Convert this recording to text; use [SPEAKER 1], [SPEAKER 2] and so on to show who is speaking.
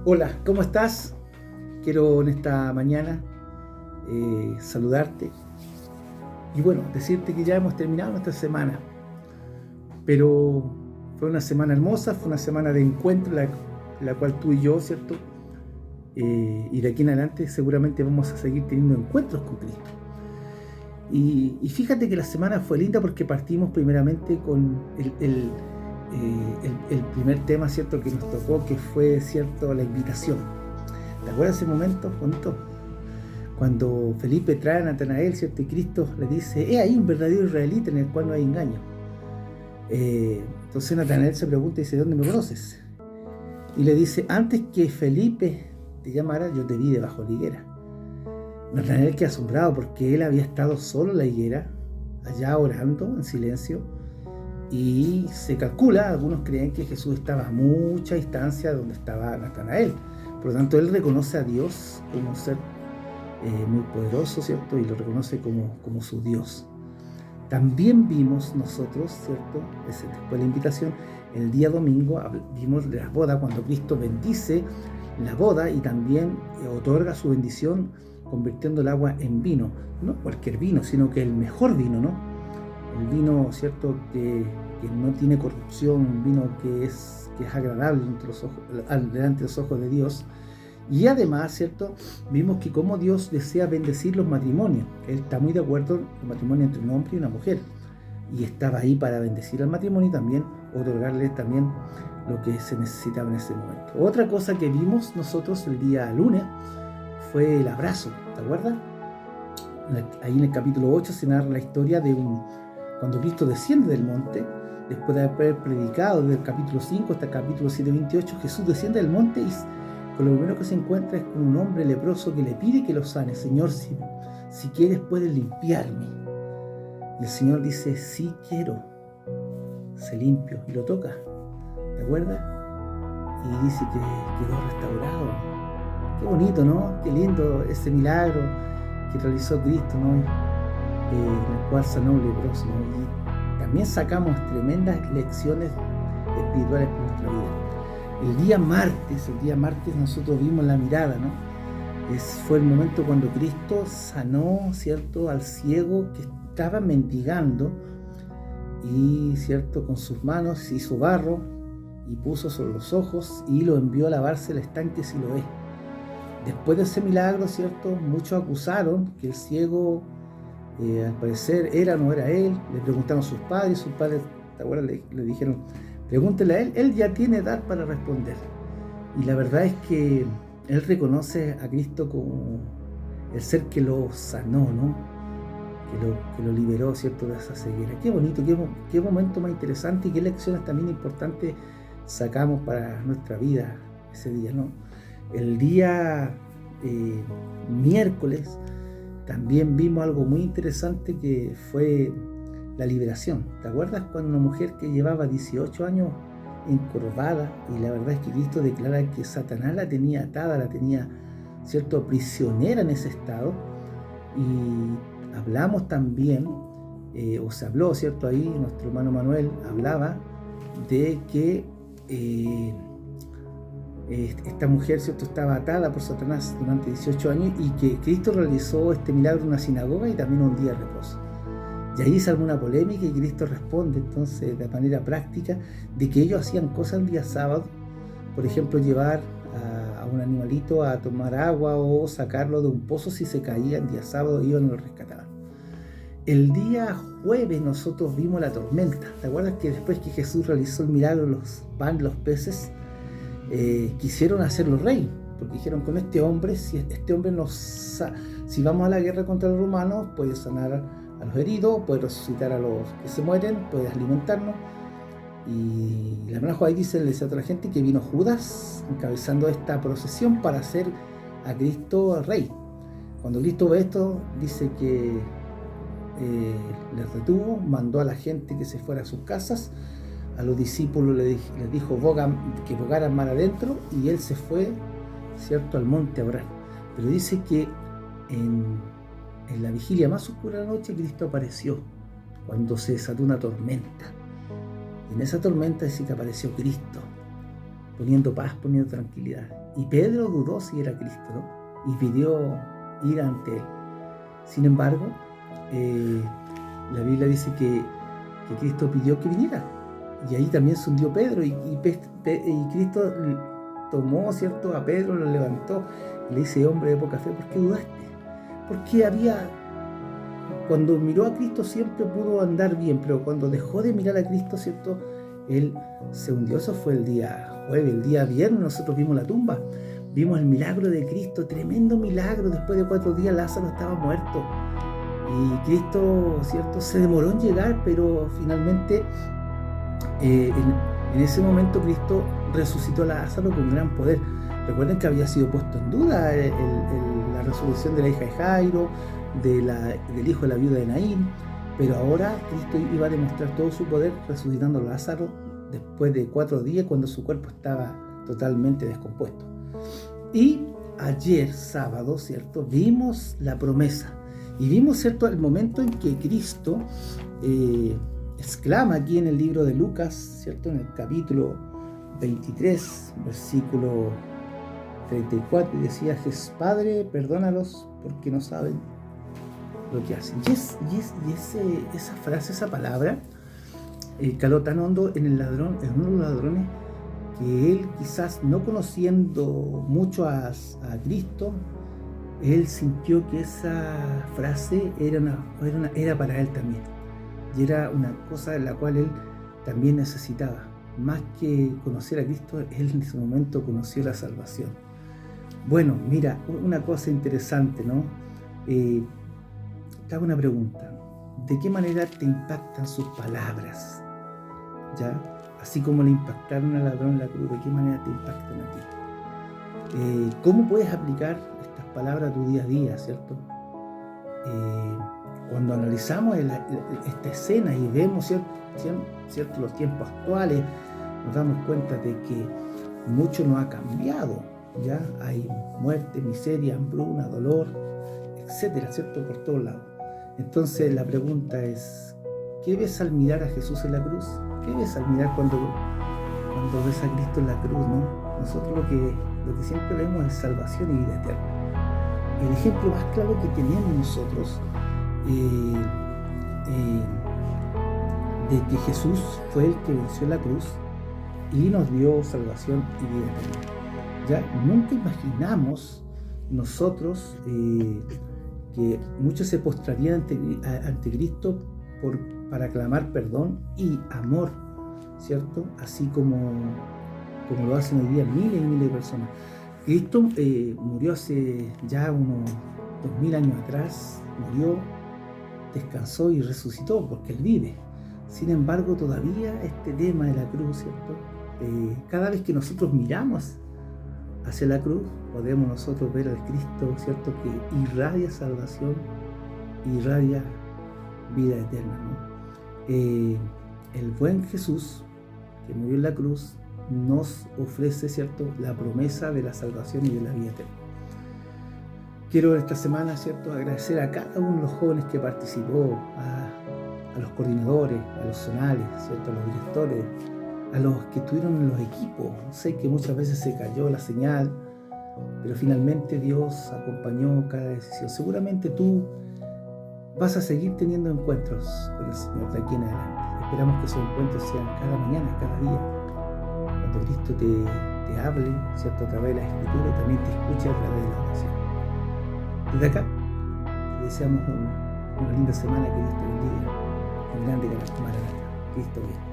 [SPEAKER 1] Hola, ¿cómo estás? Quiero en esta mañana saludarte y bueno, decirte que ya hemos terminado nuestra semana, pero fue una semana hermosa, fue una semana de encuentro, la cual tú y yo, ¿cierto? Y de aquí en adelante seguramente vamos a seguir teniendo encuentros con Cristo. Y fíjate que la semana fue linda porque partimos primeramente con el primer tema, ¿cierto? Que nos tocó, que fue, ¿cierto? La invitación. ¿Te acuerdas ese momento bonito? Cuando Felipe trae a Natanael, ¿cierto? Y Cristo le dice, ahí un verdadero israelita en el cual no hay engaño. Entonces Natanael se pregunta y dice, ¿dónde me conoces? Y le dice, antes que Felipe te llamara, yo te vi debajo de la higuera. Natanael queda asombrado porque él había estado solo en la higuera, allá orando en silencio, y se calcula, algunos creen que Jesús estaba a mucha distancia de donde estaba Natanael. Por lo tanto, él reconoce a Dios como un ser muy poderoso, ¿cierto? Y lo reconoce como su Dios. También vimos nosotros, ¿cierto? Después de la invitación, el día domingo vimos de las bodas, cuando Cristo bendice la boda y también otorga su bendición convirtiendo el agua en vino. No cualquier vino, sino que el mejor vino, ¿no? El vino, ¿cierto? Que no tiene corrupción, un vino que es agradable delante de los ojos de Dios. Y además, ¿cierto? Vimos que como Dios desea bendecir los matrimonios. Él está muy de acuerdo en el matrimonio entre un hombre y una mujer. Y estaba ahí para bendecir al matrimonio y también otorgarle también lo que se necesitaba en ese momento. Otra cosa que vimos nosotros el día lunes fue el abrazo, ¿te acuerdas? Ahí en el capítulo 8 se narra la historia de cuando Cristo desciende del monte, después de haber predicado desde el capítulo 5 hasta el capítulo 7:28, Jesús desciende del monte y con lo primero que se encuentra es con un hombre leproso que le pide que lo sane. Señor, si quieres puedes limpiarme. Y el Señor dice, sí quiero. Se limpio y lo toca, ¿te acuerdas? Y dice que quedó restaurado. Qué bonito, ¿no? Qué lindo ese milagro que realizó Cristo, ¿no? En el cual sanó un leproso, ¿no? Y también sacamos tremendas lecciones espirituales para nuestra vida. El día martes nosotros vimos la mirada, ¿no? Fue el momento cuando Cristo sanó, ¿cierto?, al ciego que estaba mendigando y, ¿cierto?, con sus manos hizo barro y puso sobre los ojos y lo envió a lavarse el estanque Siloé. Después de ese milagro, ¿cierto?, muchos acusaron que el ciego, al parecer, era o no era él. Le preguntaron a sus padres, ¿te acuerdas? Le dijeron, pregúntele a él, él ya tiene edad para responder. Y la verdad es que él reconoce a Cristo como el ser que lo sanó, ¿no? Que lo liberó, ¿cierto?, de esa ceguera. Qué bonito, qué momento más interesante y qué lecciones también importantes sacamos para nuestra vida ese día, ¿no? El día miércoles también vimos algo muy interesante que fue la liberación. ¿Te acuerdas cuando una mujer que llevaba 18 años encorvada, y la verdad es que Cristo declara que Satanás la tenía atada, la tenía, ¿cierto?, prisionera en ese estado? Y hablamos también, o se habló, ¿cierto? Ahí nuestro hermano Manuel hablaba de que esta mujer, ¿cierto?, estaba atada por Satanás durante 18 años y que Cristo realizó este milagro en una sinagoga y también un día de reposo. Y ahí se armó una polémica y Cristo responde entonces de manera práctica de que ellos hacían cosas el día sábado, por ejemplo, llevar a un animalito a tomar agua o sacarlo de un pozo si se caía el día sábado, iban y lo rescataban. El día jueves nosotros vimos la tormenta. ¿Te acuerdas que después que Jesús realizó el milagro de los panes, los peces, quisieron hacerlo rey? Porque dijeron, con este hombre, si vamos a la guerra contra los romanos, puede sanar a los heridos, puede resucitar a los que se mueren, puede alimentarnos. Y la hermana Juárez le dice a toda la gente que vino Judas encabezando esta procesión para hacer a Cristo rey. Cuando Cristo ve esto, dice que les retuvo, mandó a la gente que se fuera a sus casas, a los discípulos les dijo que bogaran mar adentro, y él se fue, ¿cierto?, al monte a orar. Pero dice que en la vigilia más oscura de la noche Cristo apareció cuando se desató una tormenta. Y en esa tormenta dice que apareció Cristo. poniendo paz, poniendo tranquilidad. Y Pedro dudó si era Cristo, ¿no? Y pidió ir ante él. Sin embargo, la Biblia dice que Cristo pidió que viniera. Y ahí también se hundió Pedro. Y Cristo tomó, ¿cierto?, a Pedro, lo levantó y le dice: hombre de poca fe, ¿por qué dudaste? Porque cuando miró a Cristo siempre pudo andar bien, pero cuando dejó de mirar a Cristo, ¿cierto?, él se hundió. Eso fue el día jueves. El día viernes nosotros vimos la tumba, vimos el milagro de Cristo, tremendo milagro. Después de 4 días Lázaro estaba muerto y Cristo, ¿cierto?, se demoró en llegar, pero finalmente en ese momento Cristo resucitó a Lázaro con gran poder. Recuerden que había sido puesto en duda la resurrección de la hija de Jairo, del hijo de la viuda de Naín, pero ahora Cristo iba a demostrar todo su poder resucitando a Lázaro después de 4 días, cuando su cuerpo estaba totalmente descompuesto. Y ayer sábado, ¿cierto?, vimos la promesa y vimos, ¿cierto?, el momento en que Cristo exclama aquí en el libro de Lucas, ¿cierto?, en el capítulo 23, versículo 34, y decía: Padre, perdónalos porque no saben lo que hacen. Y esa frase, esa palabra, caló tan hondo en uno de los ladrones, que él, quizás no conociendo mucho a Cristo, él sintió que esa frase era para él también, y era una cosa en la cual él también necesitaba. Más que conocer a Cristo, él en ese momento conoció la salvación. Bueno, mira, una cosa interesante, ¿no? Te hago una pregunta: ¿de qué manera te impactan sus palabras? ¿Ya? Así como le impactaron al ladrón en la cruz, ¿de qué manera te impactan a ti? ¿Cómo puedes aplicar estas palabras a tu día a día, ¿cierto? Cuando analizamos esta escena y vemos, ¿cierto?, los tiempos actuales, nos damos cuenta de que mucho no ha cambiado. Ya hay muerte, miseria, hambruna, dolor, etcétera, ¿cierto?, por todos lados. Entonces la pregunta es: ¿qué ves al mirar a Jesús en la cruz? ¿Qué ves al mirar cuando ves a Cristo en la cruz, ¿no? Nosotros lo que siempre vemos es salvación y vida eterna. El ejemplo más claro que tenemos nosotros de que Jesús fue el que venció la cruz y nos dio salvación y vida eterna. Ya nunca imaginamos nosotros que muchos se postrarían ante Cristo para clamar perdón y amor, ¿cierto? Así como lo hacen hoy día miles y miles de personas. Cristo murió hace ya unos 2000 años atrás, murió, descansó y resucitó porque Él vive. Sin embargo, todavía este tema de la cruz, ¿cierto? Cada vez que nosotros miramos hacia la cruz, podemos nosotros ver al Cristo, ¿cierto?, que irradia salvación, irradia vida eterna, ¿no? El buen Jesús que murió en la cruz nos ofrece, ¿cierto?, la promesa de la salvación y de la vida eterna. Quiero esta semana, ¿cierto?, agradecer a cada uno de los jóvenes que participó, a los coordinadores, a los zonales, ¿cierto?, a los directores, a los que estuvieron en los equipos. Sé que muchas veces se cayó la señal, pero finalmente Dios acompañó cada decisión. Seguramente tú vas a seguir teniendo encuentros con el Señor de aquí en adelante. Esperamos que esos encuentros sean cada mañana, cada día, cuando Cristo te hable, ¿cierto?, a través de la Escritura, y también te escuche a través de la oración. Desde acá te deseamos una linda semana. Que Dios te bendiga en grande. Maranata. Cristo viene.